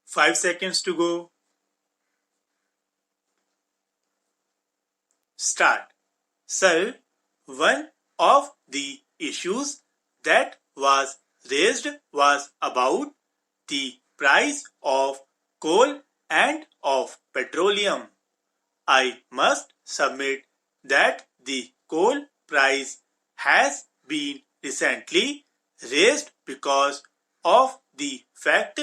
5 seconds to go. Start. Sir, one of the issues that was raised was about the price of coal and of petroleum. I must submit that the coal price has been recently raised because of the fact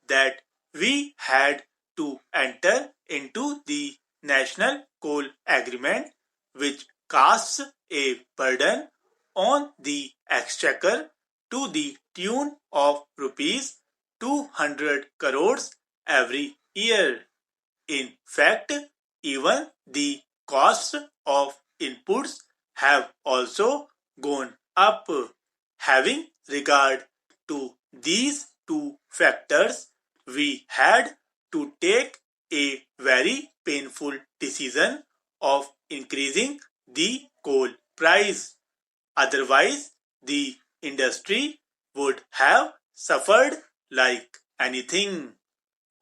that we had to enter into the National Coal Agreement, which casts a burden on the exchequer to the tune of rupees 200 crores every year. In fact, even the costs of inputs have also gone up. Having regard to these two factors, we had to take a very painful decision of increasing the coal price. Otherwise, the industry would have suffered like anything.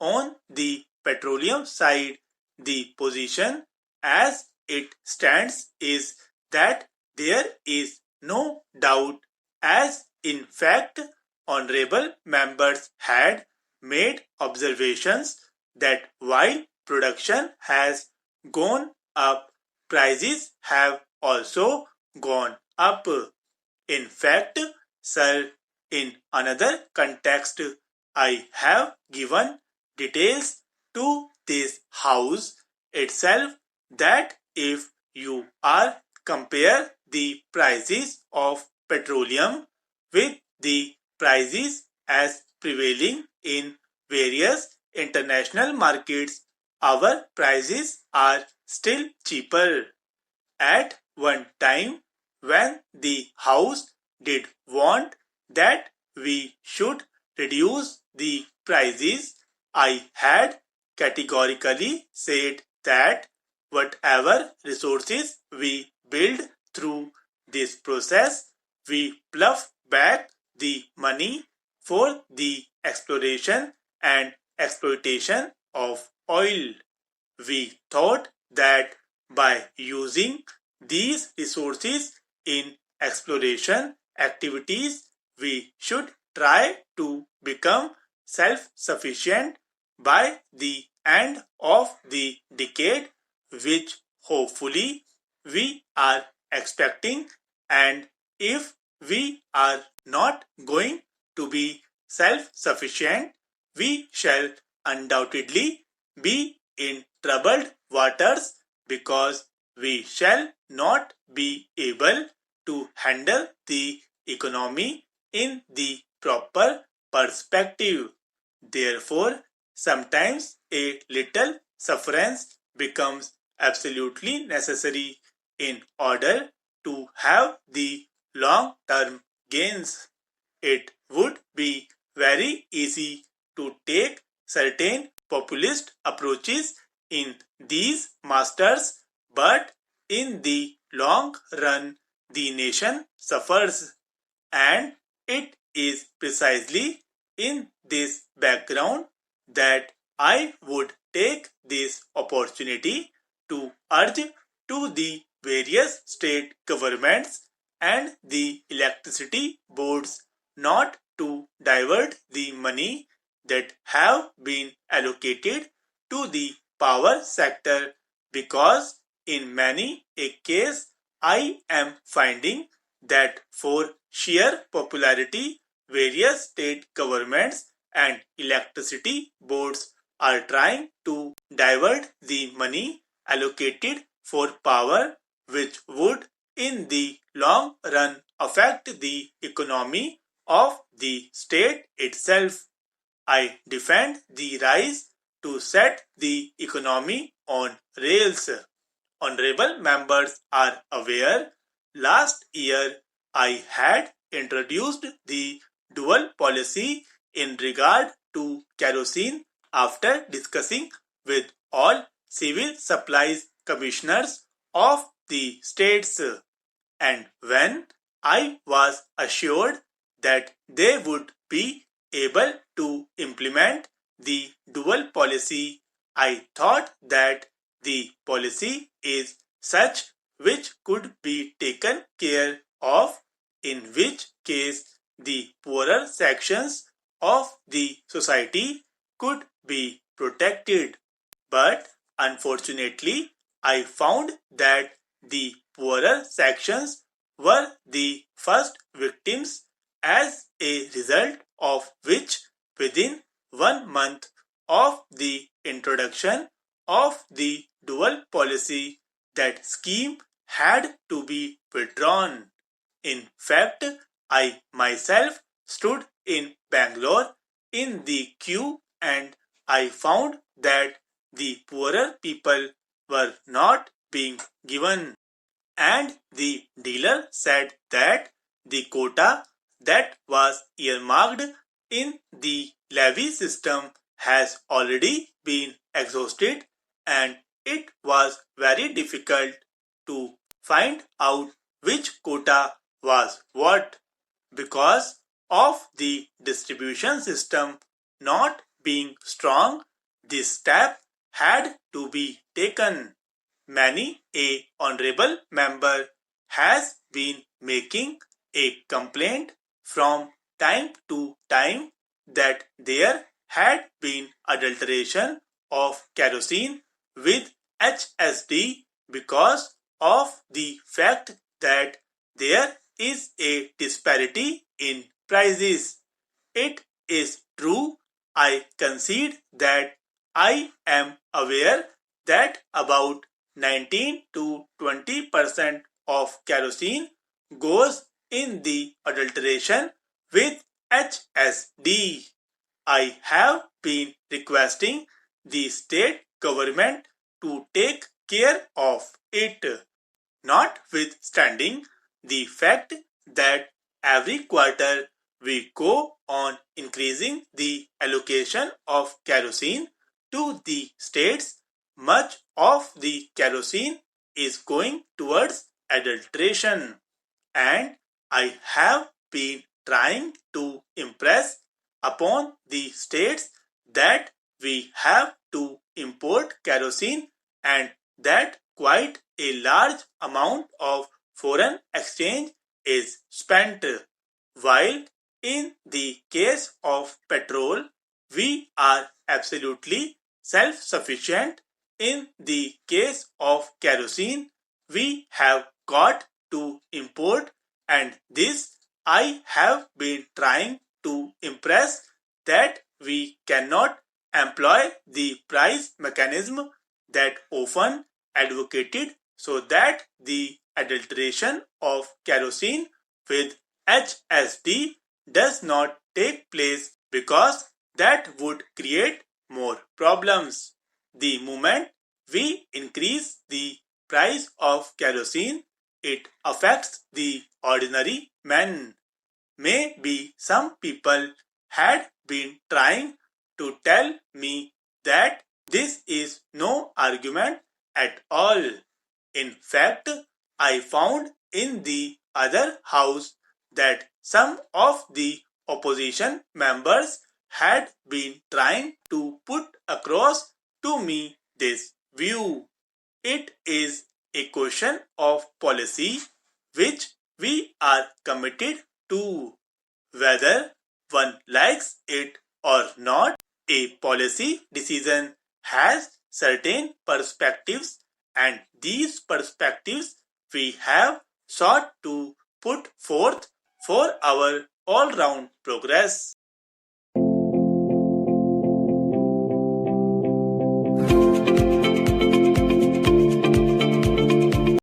On the petroleum side, the position as it stands is that there is no doubt, as in fact honorable members had made observations, that while production has gone up, prices have also gone up. In fact, sir, in another context, I have given details to this house itself that if you are compare the prices of petroleum with the prices as prevailing in various international markets, our prices are still cheaper. At one time, when the house did want that we should reduce the prices, I had categorically said that whatever resources we build through this process, we plough back the money for the exploration and exploitation of oil. We thought that by using these resources in exploration activities, we should try to become self-sufficient by the end of the decade, which hopefully we are expecting. And if we are not going to be self-sufficient, we shall undoubtedly be in troubled waters, because we shall not be able to handle the economy in the proper perspective. Therefore, sometimes a little sufferance becomes absolutely necessary in order to have the long-term gains. It would be very easy to take certain populist approaches in these masters, but in the long run, the nation suffers. And it is precisely in this background that I would take this opportunity to urge to the various state governments and the electricity boards not to divert the money that have been allocated to the power sector, because in many a case I am finding that for sheer popularity, various state governments and electricity boards are trying to divert the money allocated for power, which would in the long run affect the economy of the state itself. I defend the rise to set the economy on rails. Honorable members are aware, last year I had introduced the dual policy in regard to kerosene after discussing with all civil supplies commissioners of the states, and when I was assured that they would be able to implement the dual policy, I thought that the policy is such which could be taken care of, in which case the poorer sections of the society could be protected. But unfortunately, I found that the poorer sections were the first victims, as a result of which, within 1 month of the introduction of the dual policy, that scheme had to be withdrawn. In fact, I myself stood in Bangalore in the queue, and I found that the poorer people were not being given, and the dealer said that the quota that was earmarked in the levy system has already been exhausted, and it was very difficult to find out which quota was what, because of the distribution system not being strong. This step had to be taken. Many a honorable member has been making a complaint from time to time that there had been adulteration of kerosene with HSD because of the fact that there is a disparity in prices. It is true, I concede that I am aware that about 19 to 20% of kerosene goes in the adulteration with HSD. I have been requesting the state government to take care of it, notwithstanding the fact that every quarter we go on increasing the allocation of kerosene to the states. Much of the kerosene is going towards adulteration, and I have been trying to impress upon the states that we have to import kerosene, and that quite a large amount of foreign exchange is spent, while in the case of petrol we are absolutely self-sufficient. In the case of kerosene we have got to import, and this I have been trying to impress that we cannot employ the price mechanism that often advocated, so that the adulteration of kerosene with HSD does not take place, because that would create more problems. The moment we increase the price of kerosene, it affects the ordinary man. Maybe some people had been trying to tell me that this is no argument at all. In fact, I found in the other house that some of the opposition members had been trying to put across to me this view. It is a question of policy which we are committed to. Whether one likes it or not, a policy decision has certain perspectives, and these perspectives we have sought to put forth for our all-round progress.